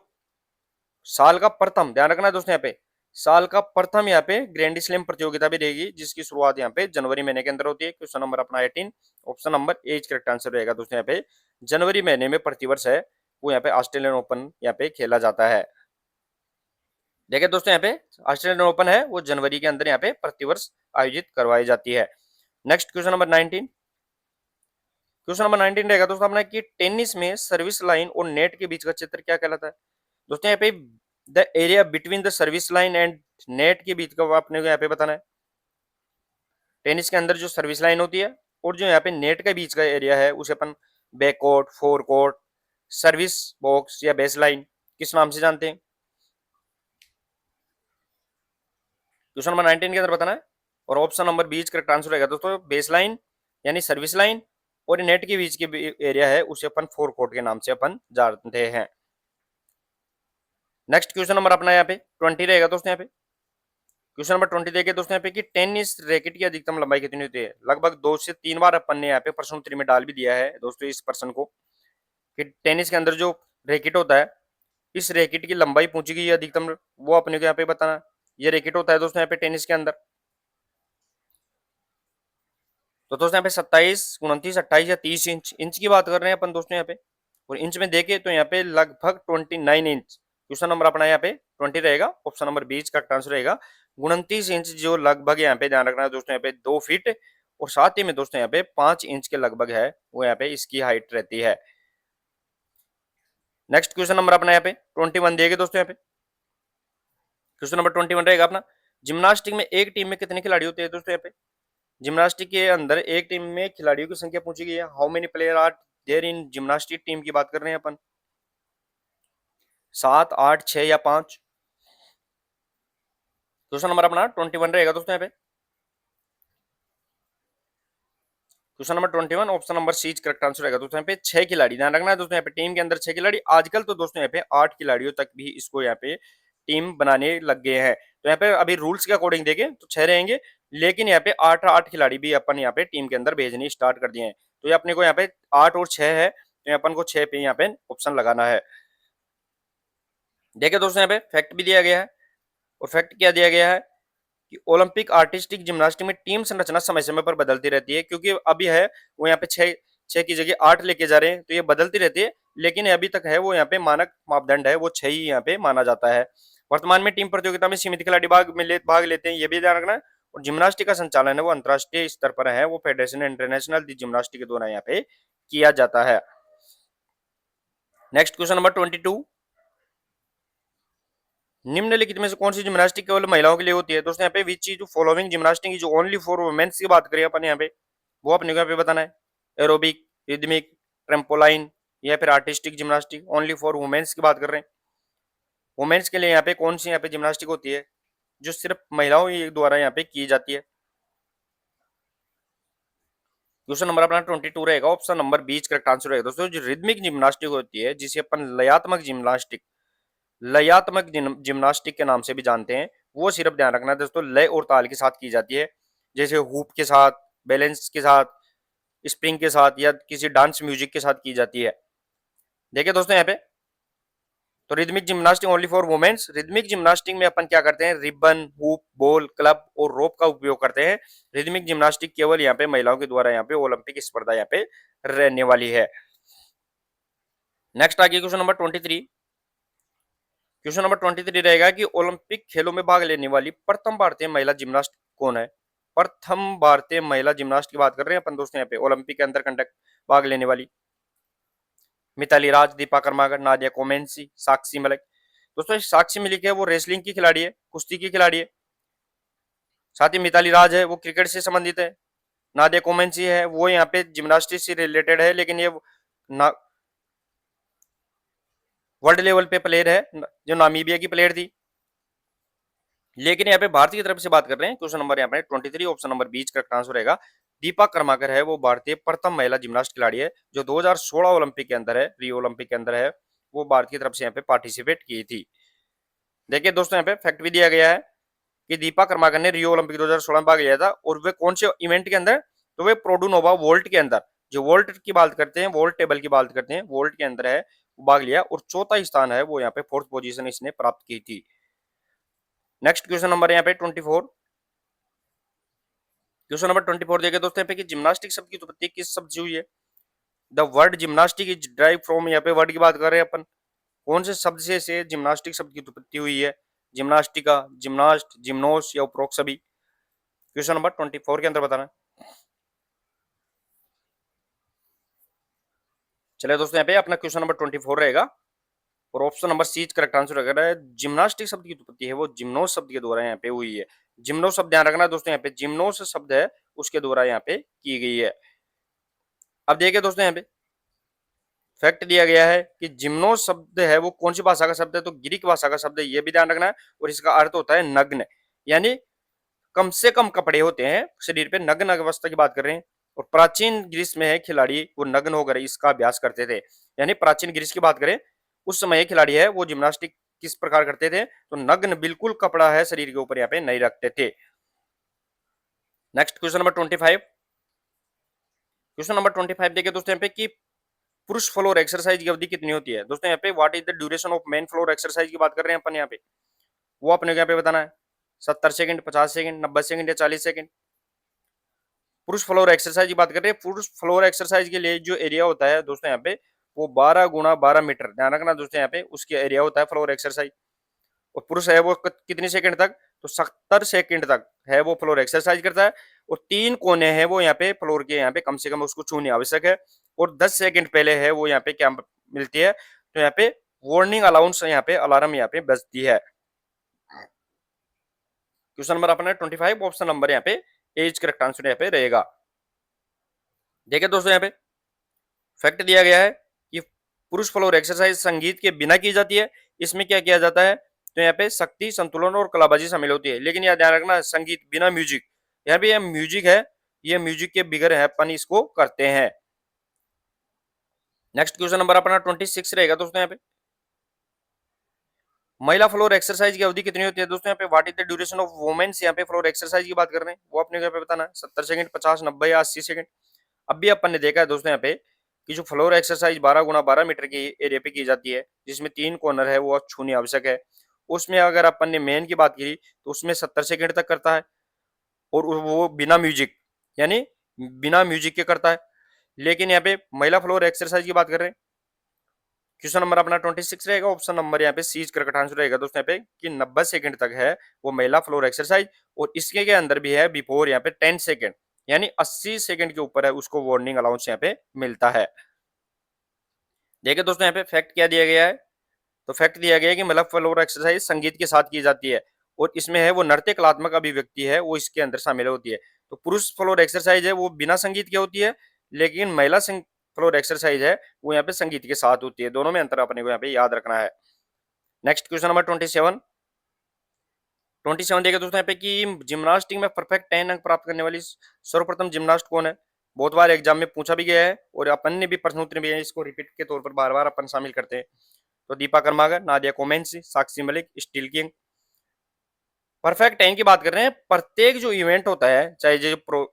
साल का प्रथम, ध्यान रखना है दोस्तों यहाँ पे साल का प्रथम यहाँ पे ग्रैंड स्लैम प्रतियोगिता भी रहेगी जिसकी शुरुआत यहाँ पे जनवरी महीने के अंदर होती है। क्वेश्चन नंबर अपना 18, option number A correct answer रहेगा। दोस्तों यहाँ पे जनवरी महीने में प्रतिवर्ष है वो यहाँ पे ऑस्ट्रेलियन ओपन यहाँ पे खेला जाता है। देखिए दोस्तों यहाँ पे ऑस्ट्रेलियन ओपन है वो जनवरी के अंदर यहाँ पे प्रतिवर्ष आयोजित करवाई जाती है। Next question number 19। Question number 19 रहेगा दोस्तों अपना कि टेनिस में सर्विस लाइन और नेट के बीच का क्षेत्र क्या कहलाता है? दोस्तों यहाँ पे the area between the service line and net के बीच का आपने को यहाँ पे बताना है। टेनिस के अंदर जो सर्विस लाइन होती है और जो यहाँ पे नेट के बीच का एरिया है उसे अपन back court, fore court, service box या बेस लाइन किस नाम से जानते हैं? क्वेश्चन नंबर 19 के अंदर बताना है और option number B correct answer रहेगा। दोस्तों बेस लाइन यानी सर्विस लाइन और नेट के बीच के एरिया है उसे अपन फोर कोर्ट के नाम से अपन जानते हैं। नेक्स्ट क्वेश्चन नंबर अपना यहाँ पे 20 रहेगा दोस्तों। यहाँ पे क्वेश्चन नंबर 20 देखे दोस्तों यहाँ पे कि टेनिस रैकेट की अधिकतम लंबाई कितनी होती है? लगभग 2 से 3 बार अपन ने यहाँ पे प्रश्न उत्तरी में डाल भी दिया है दोस्तों इस प्रश्न को कि टेनिस के अंदर जो रैकेट होता है इस रैकेट की लंबाई पूछी गई है अधिकतम, वो अपने को यहाँ पे बताना। ये रैकेट होता है दोस्तों यहाँ पे टेनिस के अंदर। तो दोस्तों यहाँ पे 27, 29, 28 या 30 इंच की बात कर रहे हैं अपन दोस्तों यहाँ पे। और इंच में देखे तो यहाँ पे लगभग 29 इंच। क्वेश्चन नंबर अपना यहाँ पे 20 रहेगा, ऑप्शन नंबर बीच का आंसर रहेगा। 29 इंच जो लगभग यहाँ पे ध्यान रखना है दोस्तों यहाँ पे 2 फीट और साथ ही में दोस्तों यहाँ पे 5 इंच के लगभग है वो यहाँ पे इसकी हाइट रहती है। नेक्स्ट क्वेश्चन नंबर अपना यहाँ पे 21 देगा दोस्तों यहाँ पे। क्वेश्चन नंबर 21 रहेगा अपना जिम्नास्टिक में एक टीम में कितने खिलाड़ी होते हैं दोस्तों यहाँ पे? जिम्नास्टिक के अंदर एक टीम में खिलाड़ियों की संख्या पूछी गई है। How many player are there in gymnastic team की बात कर रहे हैं अपन। 7, 8, 6 या 5? क्वेश्चन नंबर अपना 21 रहेगा दोस्तों यहाँ पे। Question number 21 option number C correct answer रहेगा दोस्तों। यहाँ पे 6 खिलाड़ी, ध्यान रखना है दोस्तों यहाँ पे टीम के अंदर 6 खिलाड़ी। आजकल तो दोस्तों यहाँ पे 8 खिलाड़ियों तक भी इसको यहाँ पे टीम बनाने लग गए हैं। तो यहाँ पे अभी रूल्स के अकॉर्डिंग देखें तो 6 रहेंगे, लेकिन यहाँ पे 8 खिलाड़ी भी अपन यहाँ पे टीम के अंदर भेजने स्टार्ट कर दिए हैं। तो ये अपने को यहाँ पे 8 और 6 है, तो अपन को 6 पे यहाँ पे ऑप्शन लगाना है। देखिए दोस्तों यहाँ पे फैक्ट भी दिया गया है, और फैक्ट क्या दिया गया है कि ओलंपिक आर्टिस्टिक जिम्नास्टिक में टीम संरचना समय समय पर बदलती रहती है, क्योंकि अभी है वो यहाँ पे 6 की जगह 8 लेके जा रहे हैं, तो ये बदलती रहती है, लेकिन अभी तक है वो यहाँ पे मानक मापदंड है वो 6 ही यहाँ पे माना जाता है। वर्तमान में टीम प्रतियोगिता में सीमित खिलाड़ी भाग लेते हैं, ये भी ध्यान रखना है। और जिम्नास्टिक का संचालन है वो अंतर्राष्ट्रीय स्तर पर है, वो फेडरेशन इंटरनेशनल जिम्नास्टिक के द्वारा यहाँ पे किया जाता है। नेक्स्ट क्वेश्चन नंबर 22, निम्नलिखित में से कौन सी जिम्नास्टिक केवल महिलाओं के लिए होती है? दोस्तों यहाँ पे which is following gymnastic is only for womens की बात करें अपन यहाँ पे, वो अपने को यहाँ पे बताना है। एरोबिक, रिदमिक, ट्रेम्पोलाइन या फिर artistic gymnastic, only for womens की बात कर रहे हैं। वुमेन्स के लिए यहाँ पे कौन सी यहाँ पे जिम्नास्टिक होती है जो सिर्फ महिलाओं द्वारा यहाँ पे की जाती है? क्वेश्चन नंबर अपना 22 रहेगा, ऑप्शन नंबर 20 करेक्ट आंसर रहेगा। दोस्तों जो रिदमिक जिम्नास्टिक होती है, जिसे अपन लयात्मक जिम्नास्टिक के नाम से भी जानते हैं, वो सिर्फ ध्यान रखना है दोस्तों लय और ताल के साथ की जाती है, जैसे हुप के साथ, बैलेंस के साथ, स्प्रिंग के साथ या किसी डांस म्यूजिक के साथ की जाती है। देखिए दोस्तों यहाँ पे, तो rhythmic gymnastic only for womens, rhythmic gymnastic में अपन क्या करते हैं, रिबन, हुप, बॉल, क्लब और रोप का उपयोग करते हैं। रिदमिक जिम्नास्टिक केवल यहाँ पे महिलाओं के द्वारा यहाँ पे ओलंपिक स्पर्धा यहाँ पे रहने वाली है। नेक्स्ट आगे क्वेश्चन नंबर 23, क्वेश्चन नंबर 23 रहेगा कि ओलंपिक खेलों में भाग लेने वाली प्रथम भारतीय महिला जिम्नास्ट कौन है? प्रथम भारतीय महिला जिम्नास्ट की बात कर रहे हैं अपन दोस्तों यहाँ पे, ओलंपिक के अंदर कंडक्ट भाग लेने वाली। मिताली राज, दीपा कर्माकर, नादिया कोमेंसी, साक्षी मलिक। दोस्तों साक्षी मलिक है वो रेसलिंग की खिलाड़ी है, कुश्ती की खिलाड़ी है। साथ ही मिताली राज है वो क्रिकेट से संबंधित है। नादिया कोमेंसी है वो यहाँ पे जिम्नास्टिक से रिलेटेड है, लेकिन ये वर्ल्ड लेवल पे प्लेयर है, जो नामीबिया की प्लेयर थी। लेकिन यहाँ पे भारतीय की तरफ से बात कर रहे हैं। क्वेश्चन नंबर यहाँ पे 23 ऑप्शन नंबर 20 का आंसर रहेगा। दीपा कर्माकर है वो भारतीय प्रथम महिला जिम्नास्ट खिलाड़ी है, जो 2016 ओलंपिक के अंदर है, रियो ओलंपिक के अंदर है, वो भारत की तरफ से यहाँ पे पार्टिसिपेट की थी। देखिए दोस्तों यहाँ पे फैक्ट भी दिया गया है कि दीपा कर्माकर ने रियो ओलंपिक 2016 में भाग लिया था, और वे कौन से इवेंट के अंदर, तो वे प्रोडुनोवा वोल्ट के अंदर, जो वोल्ट की बात करते हैं, वोल्ट टेबल की बात करते हैं, वोल्ट के अंदर है भाग लिया, और चौथा स्थान है वो यहाँ पे फोर्थ पोजीशन इसने प्राप्त की थी। नेक्स्ट क्वेश्चन नंबर यहाँ पे 24, क्वेश्चन नंबर 24 देखिए दोस्तों यहाँ पे कि जिम्नास्टिक शब्द की उत्पत्ति किस शब्द से हुई है? The word gymnastic is drive from, यहाँ पे वर्ड की बात कर रहे हैं अपन, कौन से शब्द से जिम्नास्टिक शब्द की उत्पत्ति हुई है? जिम्नास्टिका, जिम्नास्ट, जिम्नोस या उपरोक्त सभी? क्वेश्चन नंबर 24 के अंदर बताना। चलिए दोस्तों यहाँ पे अपना क्वेश्चन नंबर 24 रहेगा, और option number C correct answer रहेगा। जिम्नास्टिक शब्द की उत्पत्ति है वो जिम्नोस शब्द के द्वारा यहाँ पे हुई है। जिम्नोस शब्द ध्यान रखना दोस्तों, यहाँ पे जिम्नोस शब्द है उसके द्वारा यहाँ पे की गई है। अब देखिए दोस्तों यहाँ पे फैक्ट दिया गया है कि जिम्नोस शब्द है वो कौन सी भाषा का शब्द है, तो ग्रीक भाषा का शब्द है, ये भी ध्यान रखना है। और इसका अर्थ होता है नग्न, यानी कम से कम कपड़े होते हैं शरीर पे, नग्न अवस्था की बात कर रहे हैं। और प्राचीन ग्रीस में है खिलाड़ी वो नग्न होकर इसका अभ्यास करते थे, यानी प्राचीन ग्रीस की बात करें उस समय खिलाड़ी है वो जिम्नास्टिक किस प्रकार करते थे, तो नग्न, बिल्कुल कपड़ा है शरीर के ऊपर यहाँ पे नहीं रखते थे। Next question number 25, question number 25 देखिए दोस्तों यहाँ पे कि पुरुष फ्लोर एक्सरसाइज की अवधि कितनी होती है? दोस्तों यहाँ पे what is the duration of main floor exercise की बात कर रहे हैं अपन यहाँ पे, वो अपने यहाँ पे बताना है। 70 सेकंड, 50 सेकंड, 90 सेकंड या 40 सेकंड? पुरुष फ्लोर एक्सरसाइज की बात कर रहे हैं। पुरुष फ्लोर एक्सरसाइज के लिए जो एरिया होता है दोस्तों यहाँ पे वो 12 गुणा 12 मीटर, ध्यान रखना दोस्तों यहाँ पे उसके एरिया होता है फ्लोर एक्सरसाइज। और पुरुष है वो कितनी सेकंड तक, तो 70 सेकंड तक है वो फ्लोर एक्सरसाइज करता है। और 3 कोने हैं वो यहाँ पे फ्लोर के, यहाँ पे कम से कम उसको छूने आवश्यक है। और 10 सेकंड पहले है वो यहाँ पे क्या मिलती है, तो यहाँ पे वार्निंग अलाउंस, यहाँ पे अलार्म यहाँ पे बजती है। क्वेश्चन नंबर अपना 25 ऑप्शन नंबर यहाँ पे एज करेक्ट आंसर यहाँ पे रहेगा। देखिए दोस्तों यहाँ पे फैक्ट दिया गया है कि पुरुष फ्लोर एक्सरसाइज संगीत के बिना की जाती है। इसमें क्या किया जाता है, तो यहाँ पे शक्ति, संतुलन और कलाबाजी शामिल होती है। लेकिन यह ध्यान रखना संगीत बिना म्यूजिक, यहाँ पे यह म्यूजिक है, ये म्यूजिक के बिगैर है अपन इसको करते हैं। नेक्स्ट क्वेश्चन नंबर अपना 26 रहेगा दोस्तों यहाँ पे, महिला फ्लोर एक्सरसाइज की अवधि कितनी होती है? दोस्तों यहाँ पे what is the duration of womens, यहाँ पे फ्लोर एक्सरसाइज की बात कर रहे हैं, वो अपने यहाँ पे बताना है। 70 सेकंड, 50, 90 या 80 सेकंड? अब भी अपन ने देखा है दोस्तों यहाँ पे कि जो फ्लोर एक्सरसाइज 12 गुणा 12 मीटर की एरिया पे की जाती है, जिसमें 3 कॉर्नर है वो छूनी आवश्यक है, उसमें अगर अपन ने मेन की बात की तो उसमें 70 सेकंड तक करता है, और वो बिना म्यूजिक, यानी बिना म्यूजिक के करता है। लेकिन यहाँ पे महिला फ्लोर एक्सरसाइज की बात कर रहे हैं क्वेश्चन नंबर अपना 26 रहेगा, ऑप्शन नंबर यहाँ पे सी करेक्ट आंसर रहेगा दोस्तों यहाँ पे कि 90 सेकंड तक है वो महिला फ्लोर एक्सरसाइज, और इसके के अंदर भी है बिफोर यहाँ पे 10 सेकंड, यानी 80 सेकंड के ऊपर है उसको वार्निंग अलाउंस यहाँ पे मिलता है। देखिए दोस्तों यहाँ पे फैक्ट क्या दिया गया है, तो फैक्ट दिया गया है कि महिला फ्लोर एक्सरसाइज संगीत के साथ की जाती है, और इसमें है वो नृत्य कलात्मक अभिव्यक्ति है वो इसके अंदर शामिल होती है। तो पुरुष फ्लोर एक्सरसाइज है वो बिना संगीत के होती है, लेकिन महिला फ्लोर एक्सरसाइज है वो यहाँ पे संगीत के साथ होती है। दोनों में अंतर अपने को यहाँ पे याद रखना है। नेक्स्ट क्वेश्चन नंबर 27 देखिए दोस्तों यहाँ पे कि जिम्नास्टिक में परफेक्ट 10 अंक प्राप्त करने वाली सर्वप्रथम जिम्नास्ट कौन है। बहुत बार एग्जाम में पूछा भी गया है और अपन ने भी प्रश्न उत्तर भी है, इसको रिपीट के तौर पर बार बार अपन शामिल करते हैं। तो Deepa Karmakar, Nadia कोमेंसी, Sakshi Malik, steel king. Perfect 10 की बात कर रहे हैं, प्रत्येक जो इवेंट होता है, चाहे जो प्रो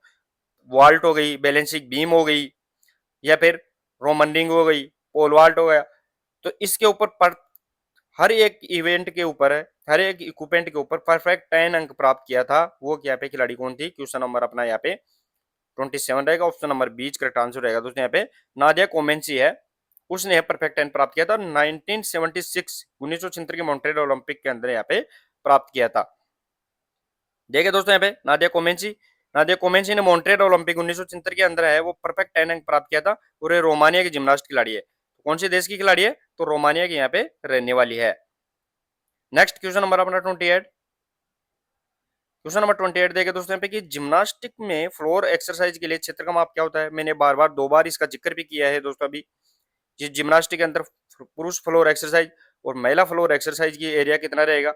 वॉल्ट हो गई, बैलेंसिंग बीम हो गई, या फिर रोमन रिंग हो गई, पोल वॉल्ट हो गया, तो इसके ऊपर हर एक इवेंट के ऊपर है, हर एक इक्विपमेंट के ऊपर परफेक्ट 10 अंक प्राप्त किया था, वो यहाँ पे खिलाड़ी कौन थी। क्वेश्चन नंबर अपना यहाँ पे 27 रहेगा, ऑप्शन नंबर बीच करेक्ट आंसर रहेगा दोस्तों यहाँ पे नादिया कोमेंसी है, उसने परफेक्ट 10 प्राप्त किया था 1976 के मॉन्ट्रियल ओलंपिक के अंदर यहाँ पे प्राप्त किया था। देखिए दोस्तों यहाँ पे नादिया कोमेंची ने मॉन्ट्रियल ओलंपिक 1976 के अंदर है वो परफेक्ट 10 अंक प्राप्त किया था, और ये रोमानिया की जिम्नास्ट खिलाड़ी है। तो कौन सी देश की खिलाड़ी है, तो रोमानिया की यहाँ पे रहने वाली है। नेक्स्ट क्वेश्चन नंबर अपना 28। क्वेश्चन नंबर 28 देखे दोस्तों यहाँ पे कि जिम्नास्टिक में फ्लोर एक्सरसाइज के लिए क्षेत्र का माप क्या होता है। मैंने बार बार 2 बार इसका जिक्र भी किया है दोस्तों। अभी जिस जिम्नास्टिक के अंदर पुरुष फ्लोर एक्सरसाइज और महिला फ्लोर एक्सरसाइज की एरिया कितना रहेगा,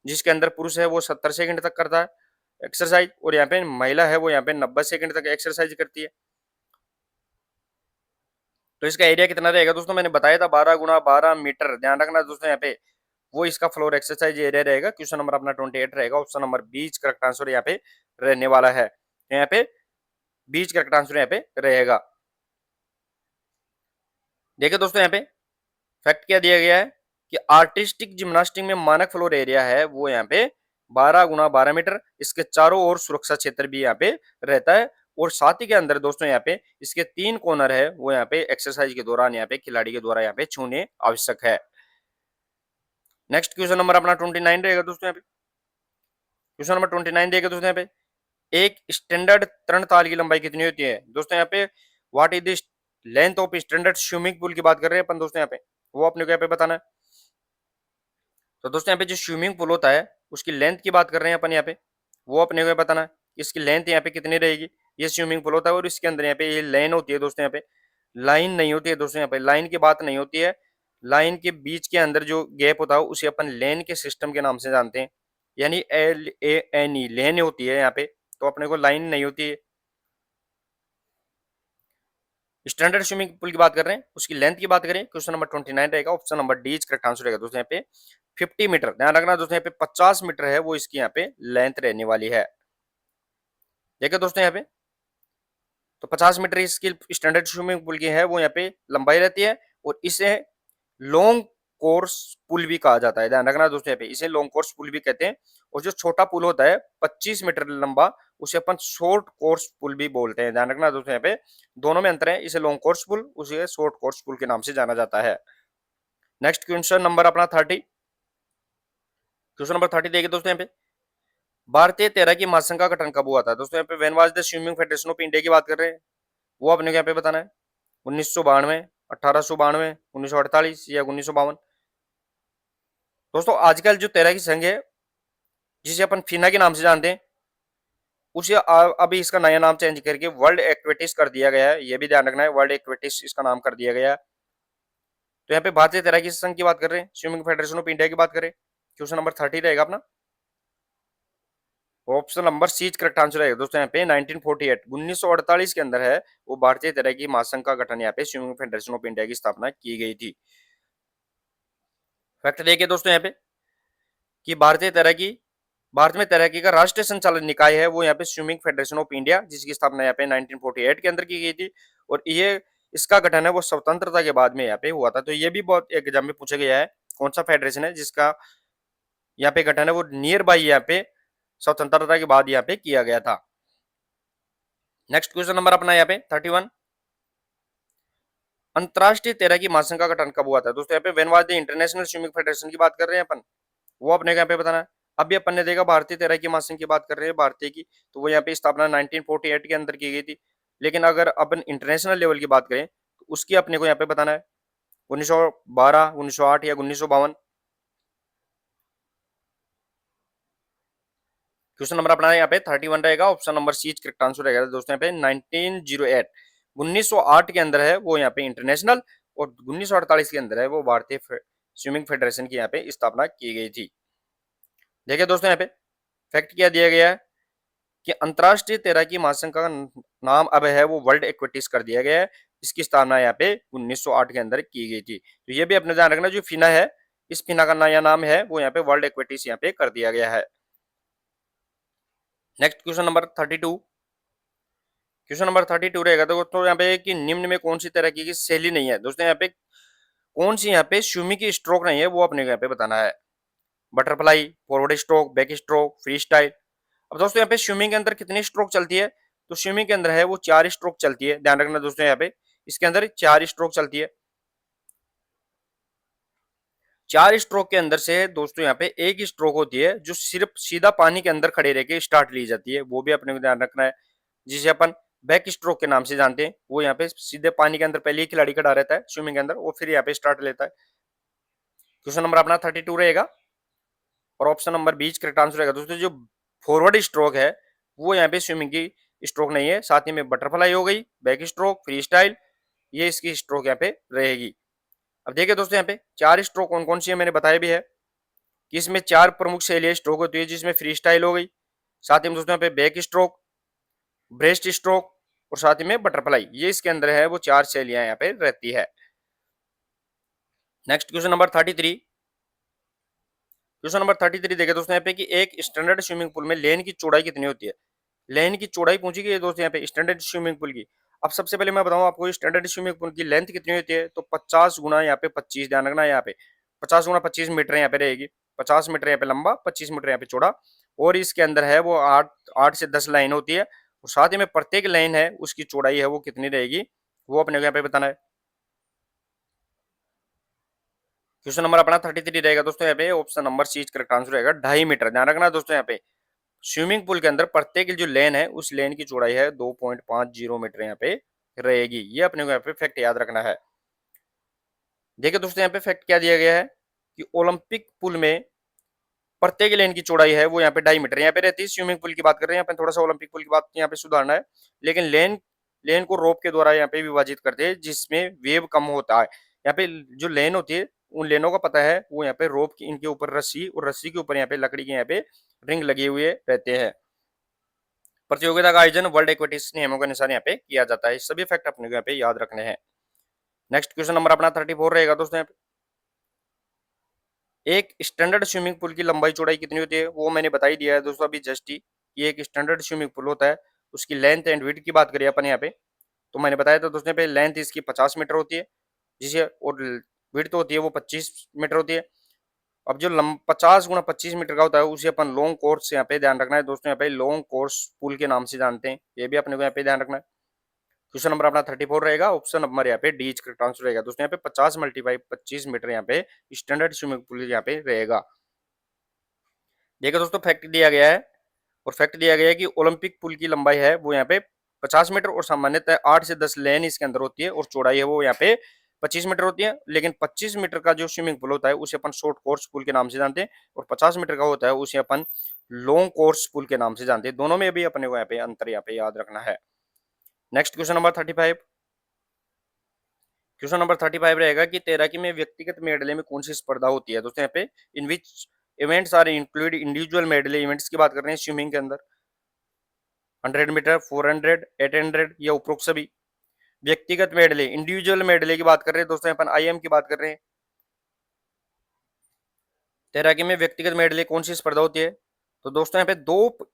जिसके अंदर पुरुष है वो 70 सेकंड तक करता है एक्सरसाइज, और यहाँ पे महिला है वो यहाँ पे 90 सेकंड तक एक्सरसाइज करती है। तो इसका एरिया कितना रहेगा दोस्तों, मैंने बताया था 12 × 12 मीटर। ध्यान रखना दोस्तों यहाँ पे वो इसका फ्लोर एक्सरसाइज एरिया रहेगा। क्वेश्चन नंबर अपना 28 रहेगा, ऑप्शन नंबर बीच करेक्ट आंसर यहाँ पे रहने वाला है। यहाँ पे बीच करेक्ट आंसर यहाँ पे रहेगा। देखिए दोस्तों यहाँ पे फैक्ट क्या दिया गया है कि आर्टिस्टिक जिम्नास्टिक में मानक फ्लोर एरिया है वो यहाँ पे 12 × 12 मीटर, इसके चारों ओर सुरक्षा क्षेत्र भी यहाँ पे रहता है, और साथ ही के अंदर दोस्तों यहाँ पे इसके 3 कॉर्नर है वो यहाँ पे एक्सरसाइज के दौरान यहाँ पे खिलाड़ी के द्वारा यहाँ पे छूने आवश्यक है। नेक्स्ट क्वेश्चन नंबर अपना 29 रहेगा दोस्तों यहाँ पे। क्वेश्चन नंबर 29 देगा दोस्तों यहाँ पे एक स्टैंडर्ड तरण ताल की लंबाई कितनी होती है दोस्तों। यहाँ पे what is the length of standard swimming pool की बात कर रहे हैं अपन दोस्तों यहाँ पे, वो अपने को यहाँ पे बताना है। तो दोस्तों यहाँ पे जो स्विमिंग पूल होता है उसकी लेंथ की बात कर रहे हैं अपन यहाँ पे, वो अपने को बताना है इसकी लेंथ यहाँ पे कितनी रहेगी। ये स्विमिंग पूल होता है और इसके अंदर यहाँ पे ये लाइन होती है दोस्तों, यहाँ पे लाइन नहीं होती है दोस्तों, यहाँ पे लाइन की बात नहीं होती है। लाइन के बीच के अंदर जो गैप होता है उसे अपन लेन के सिस्टम के नाम से जानते हैं, यानी LANE लेन होती है यहाँ पे, तो अपने को लाइन नहीं होती है। स्टैंडर्ड स्विमिंग पूल की बात कर रहे हैं, उसकी लेंथ की बात करें, क्वेश्चन नंबर 29 रहेगा, option number D correct answer रहेगा दोस्तों यहाँ पे 50 मीटर। ध्यान रखना दोस्तों यहाँ पे 50 मीटर है वो इसकी यहाँ पे लेंथ रहने वाली है। देखिए दोस्तों यहाँ पे तो 50 मीटर इसकी स्टैंडर्ड स्विमिंग पूल की है वो यहाँ पे लंबाई रहती है, और इसे लॉन्ग कोर्स पुल भी कहा जाता है। ध्यान रखना दोस्तों यहाँ पे इसे लॉन्ग कोर्स पुल भी कहते हैं, और जो छोटा पुल होता है 25 मीटर लंबा उसे अपन शॉर्ट कोर्स पुल भी बोलते हैं। ध्यान रखना दोस्तों यहाँ पे दोनों में अंतर है, इसे लॉन्ग कोर्स पुल उसे शॉर्ट कोर्स पुल के नाम से जाना जाता है। नेक्स्ट क्वेश्चन नंबर अपना 30। क्वेश्चन नंबर 30 देखिए दोस्तों यहाँ पे भारतीय तैराकी महासंघ का गठन कब हुआ था दोस्तों। यहाँ पे when was the swimming federation of India की बात कर रहे हैं, वो अपने को यहाँ पे बताना है 1992, 1892, 1948 या 1952। दोस्तों आजकल जो तैराकी संघ है जिसे अपन फीना के नाम से जानते हैं, उसे अभी इसका नया नाम चेंज करके वर्ल्ड एक्टिविटीज कर दिया गया है। ये भी ध्यान रखना है, वर्ल्ड एक्टिविटीज इसका नाम कर दिया गया है। तो यहाँ पे भारतीय तैराकी संघ की बात कर रहे हैं, स्विमिंग फेडरेशन ऑफ इंडिया की बात करें, क्वेश्चन नंबर 30 रहेगा अपना, option number C correct answer रहेगा दोस्तों यहाँ पे 1948 के अंदर है वो भारतीय तैराकी महासंघ का गठन यहाँ पे स्विमिंग फेडरेशन ऑफ इंडिया की स्थापना की गई थी। फैक्ट देखिए दोस्तों यहाँ पे कि भारत में तैराकी का राष्ट्रीय संचालन निकाय है वो यहाँ पे स्विमिंग फेडरेशन ऑफ इंडिया, जिसकी स्थापना यहाँ पे 1948 के अंदर की गई थी, और ये इसका गठन है वो स्वतंत्रता के बाद में यहाँ पे हुआ था। तो ये भी बहुत एग्जाम में पूछा गया है कौन सा फेडरेशन है जिसका यहाँ पे गठन है वो नियर बाई यहाँ पे स्वतंत्रता के बाद यहाँ पे किया गया था। नेक्स्ट क्वेश्चन नंबर अपना यहाँ पे 31। अंतरराष्ट्रीय तैराकी महासंघ का गठन कब हुआ था? दोस्तों यहाँ पे when was the international swimming federation की बात कर रहे हैं अपन, वो अपने को यहाँ पे बताना है। अभी अपन ने देखा भारतीय तैराकी महासंघ की बात कर रहे हैं, भारतीय की, तो वो यहाँ पे स्थापना 1948 के अंदर की गई थी। लेकिन अगर अपन इंटरनेशनल लेवल की बात करें तो उसकी अपने को यहाँ पे बताना है 1912, 1908 या 1952। क्वेश्चन नंबर अपना यहाँ पे 31 रहेगा, option number C correct answer रहेगा दोस्तों यहाँ पे 1908, 1908 के अंदर है वो यहाँ पे इंटरनेशनल, और 1948 के अंदर है वो भारतीय स्विमिंग फेडरेशन की यहाँ पे स्थापना की गई थी। देखिए दोस्तों यहाँ पे फैक्ट क्या दिया गया है कि अंतरराष्ट्रीय तैराकी महासंघ का नाम अब है वो वर्ल्ड एक्वेटिक्स कर दिया गया है। इसकी स्थापना यहाँ पे 1908 के अंदर की गई थी। तो ये भी अपने ध्यान रखना, जो फिना है, इस फिना का नया नाम है वो यहाँ पे वर्ल्ड एक्वेटिक्स यहाँ पे कर दिया गया है। Next question number 32। Question number 32 रहेगा दोस्तों यहाँ पे कि निम्न में कौन सी तैराकी की शैली नहीं है? दोस्तों यहाँ पे कौन सी यहाँ पे स्विमिंग की स्ट्रोक नहीं है वो अपने को यहाँ पे बताना है। Butterfly, forward stroke, back stroke, free style. अब दोस्तों यहाँ पे स्विमिंग के अंदर कितनी स्ट्रोक चलती है? तो स्विमिंग के अंदर है वो 4 स्ट्रोक चलती है, ध्यान रखना दोस्तों यहाँ पे इसके अंदर 4 स्ट्रोक चलती है। 4 स्ट्रोक के अंदर से दोस्तों यहाँ पे एक ही स्ट्रोक होती है जो सिर्फ सीधा पानी के अंदर खड़े रह के स्टार्ट ली जाती है, वो भी अपने को ध्यान रखना है, जिसे अपन बैक स्ट्रोक के नाम से जानते हैं। वो यहाँ पे सीधे पानी के अंदर पहले ही खिलाड़ी खड़ा रहता है स्विमिंग के अंदर, वो फिर यहाँ पे स्टार्ट लेता है। क्वेश्चन नंबर अपना 32 रहेगा और ऑप्शन नंबर 20 करेक्ट आंसर रहेगा दोस्तों। जो फॉरवर्ड स्ट्रोक है वो यहाँ पे स्विमिंग की स्ट्रोक नहीं है, साथ ही में बटरफ्लाई हो गई, बैक स्ट्रोक, फ्री स्टाइल, ये इसकी स्ट्रोक यहाँ पे रहेगी। अब देखिए दोस्तों यहाँ पे 4 स्ट्रोक कौन कौन सी है मैंने बताया भी है कि इसमें 4 प्रमुख शैलीय स्ट्रोक होती है, जिसमें फ्री स्टाइल हो गई, साथ ही में दोस्तों यहाँ पे बैक स्ट्रोक, ब्रेस्ट स्ट्रोक और साथ ही में बटरफ्लाई, ये इसके अंदर है वो 4 शैलियां यहाँ पे रहती है। Next question number 33। Question number 33 देखे दोस्तों यहाँ पे कि एक स्टैंडर्ड स्विमिंग पूल में लेन की चौड़ाई कितनी होती है? लेन की चौड़ाई पूछी गई है दोस्तों यहाँ पे स्टैंडर्ड स्विमिंग पूल की। अब सबसे पहले मैं बताऊं आपको स्टैंडर्ड स्विमिंग पूल की लेंथ कितनी होती है, तो 50 गुना यहाँ पे 25, ध्यान रखना यहाँ पे 50 गुना 25 मीटर यहाँ पे रहेगी। 50 मीटर यहाँ पे लंबा, 25 मीटर यहाँ पे चौड़ा, और इसके अंदर है वो 8 से 10 लाइन होती है, और साथ ही में प्रत्येक लाइन है उसकी चौड़ाई है वो कितनी रहेगी, वो अपने को यहाँ पे बताना है। क्वेश्चन नंबर अपना 33 रहेगा दोस्तों यहाँ पे, option number C correct answer रहेगा 2.5 मीटर। ध्यान रखना दोस्तों यहाँ पे स्विमिंग पूल के अंदर प्रत्येक जो लेन है उस लेन की चौड़ाई है 2.50 मीटर यहाँ पे रहेगी, ये अपने को यहाँ पे फैक्ट याद रखना है। देखिए दोस्तों यहाँ पे फैक्ट क्या दिया गया है कि ओलंपिक पूल में प्रत्येक लेन की चौड़ाई है वो यहाँ पे 2.5 मीटर यहाँ पे रहती है। स्विमिंग पूल की बात कर रहे हैं यहाँ पे, थोड़ा सा ओलंपिक पूल की बात यहाँ पे सुधारना है, लेकिन लेन लेन को रोप के द्वारा यहाँ पे विभाजित करते हैं जिसमें वेव कम होता है। यहाँ पे जो लेन होती है उन लेनों का पता है वो यहाँ पे रोप की, इनके ऊपर रस्सी, और रस्सी के ऊपर यहाँ पे लकड़ी के यहाँ पे रिंग लगे हुए रहते हैं। प्रतियोगिता का आयोजन वर्ल्ड एक्वेटिक्स नियमों के अनुसार यहाँ पे किया जाता है। सभी फैक्ट अपने को यहाँ पे याद रखने हैं। नेक्स्ट क्वेश्चन नंबर अपना 34 रहेगा दोस्तों यहाँ पे, एक स्टैंडर्ड स्विमिंग पूल की लंबाई चौड़ाई कितनी होती है? वो मैंने बता ही दिया है दोस्तों अभी जस्ट ही, ये एक स्टैंडर्ड स्विमिंग पूल होता है, उसकी लेंथ एंड विड्थ की बात करिए अपन यहाँ पे, तो मैंने बताया था दोस्तों यहाँ पे लेंथ इसकी 50 मीटर होती है, जिसे और विड्थ होती है वो 25 मीटर होती है। अब जो 50 गुना 25 मीटर का होता है उसे अपन लॉन्ग कोर्स यहाँ पे ध्यान रखना है दोस्तों, यहाँ पे लॉन्ग कोर्स पूल के नाम से जानते हैं, ये भी अपने को यहाँ पे ध्यान रखना है। क्वेश्चन नंबर अपना 34 रहेगा, ऑप्शन नंबर यहाँ पे डी करेक्ट आंसर रहेगा दोस्तों। यहाँ पे 50 मल्टीप्लाई 25 मीटर यहाँ पे स्टैंडर्ड स्विमिंग पूल यहाँ पे रहेगा। देखिए दोस्तों फैक्ट दिया गया है, और फैक्ट दिया गया है कि ओलंपिक पूल की लंबाई है वो यहाँ पे 50 मीटर, और सामान्यतः 8 से 10 लेन इसके अंदर होती है, और चौड़ाई है वो यहाँ पे 25 मीटर होती है। लेकिन 25 मीटर का जो स्विमिंग पूल होता है उसे अपन शॉर्ट कोर्स पूल के नाम से जानते हैं, और 50 मीटर का होता है उसे अपन लॉन्ग कोर्स पूल के नाम से जानते हैं। दोनों में भी अपने को यहाँ पे अंतर यहाँ पे याद रखना है। Next question number 35। Question number 35 रहेगा कि तैराकी में व्यक्तिगत मेडले में कौन सी स्पर्धा होती है? दोस्तों यहाँ पे in which events are include individual medley events की बात कर रहे हैं स्विमिंग के अंदर, 100 मीटर, 400, 800 या उपरोक्त सभी। व्यक्तिगत मेडले, इंडिविजुअल मेडले की बात कर रहे हैं दोस्तों, अपन आईएम की बात कर रहे हैं। तैराकी में व्यक्तिगत मेडले कौन सी स्पर्धा होती है? तो दोस्तों यहाँ पे दो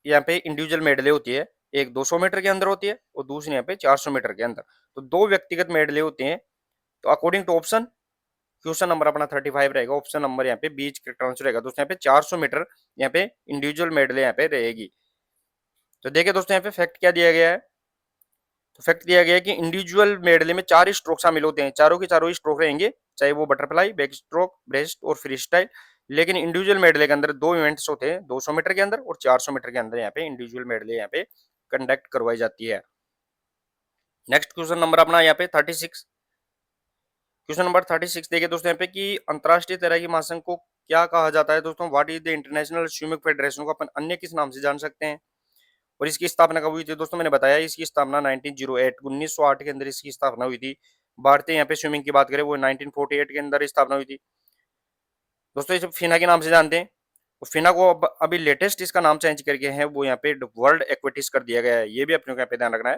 यहाँ पे इंडिविजुअल मेडले होती है, एक 200 मीटर के अंदर होती है और दूसरी यहाँ पे 400 मीटर के अंदर, तो दो व्यक्तिगत मेडले होते हैं। तो according to option, question number अपना 35 रहेगा, ऑप्शन नंबर यहाँ पे बीच करेक्ट आंसर रहेगा दोस्तों। यहाँ पे 400 मीटर यहाँ पे इंडिविजुअल मेडले यहाँ पे रहेगी। तो देखिए दोस्तों यहाँ पे फैक्ट क्या दिया गया है तो फैक्ट दिया गया है कि इंडिविजुअल मेडले में 4 स्ट्रोक शामिल होते हैं, चारों के चारों स्ट्रोक रहेंगे, चाहे वो बटरफ्लाई, बैक स्ट्रोक, ब्रेस्ट और फ्री स्टाइल। लेकिन इंडिविजुअल मेडले के अंदर 2 इवेंट्स होते हैं, 200 मीटर के अंदर और 400 मीटर के अंदर यहाँ पे इंडिविजुअल मेडले यहाँ पे कंडक्ट करवाई जाती है। नेक्स्ट क्वेश्चन नंबर अपना यहाँ पे 36। क्वेश्चन नंबर 36 देखिए दोस्तों यहाँ पे कि अंतरराष्ट्रीय तैराकी महासंघ को क्या कहा जाता है दोस्तों? What is the international swimming federation को अपन अन्य किस नाम से जान सकते हैं? और इसकी स्थापना कब हुई थी दोस्तों? मैंने बताया इसकी स्थापना 1908 1908 के अंदर इसकी स्थापना हुई थी। भारतीय यहाँ पे स्विमिंग की बात करें वो 1948 के अंदर स्थापना हुई थी। दोस्तों इसे फिना के नाम से जानते हैं। तो फिना को अब अभी लेटेस्ट इसका नाम चेंज करके है वो यहाँ पे वर्ल्ड एक्वेटिक्स कर दिया गया है। ये भी अपने को यहाँ पे ध्यान रखना है।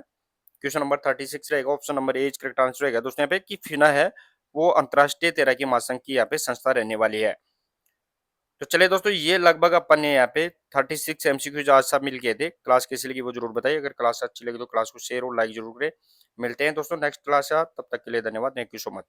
क्वेश्चन नंबर 36 रहेगा, option number A correct answer रहेगा दोस्तों यहाँ पे कि फिना है वो अंतरराष्ट्रीय तैराकी महासंघ की यहाँ पे संस्था रहने वाली है। तो चलिए दोस्तों ये लगभग अपन ने यहाँ पे 36 एमसीक्यूज आज सब मिल गए थे। क्लास कैसी लगी वो जरूर बताइए। अगर क्लास अच्छी लगी तो क्लास को शेयर और लाइक जरूर करें। मिलते हैं दोस्तों नेक्स्ट क्लास से। तब तक के लिए धन्यवाद। Thank you so much.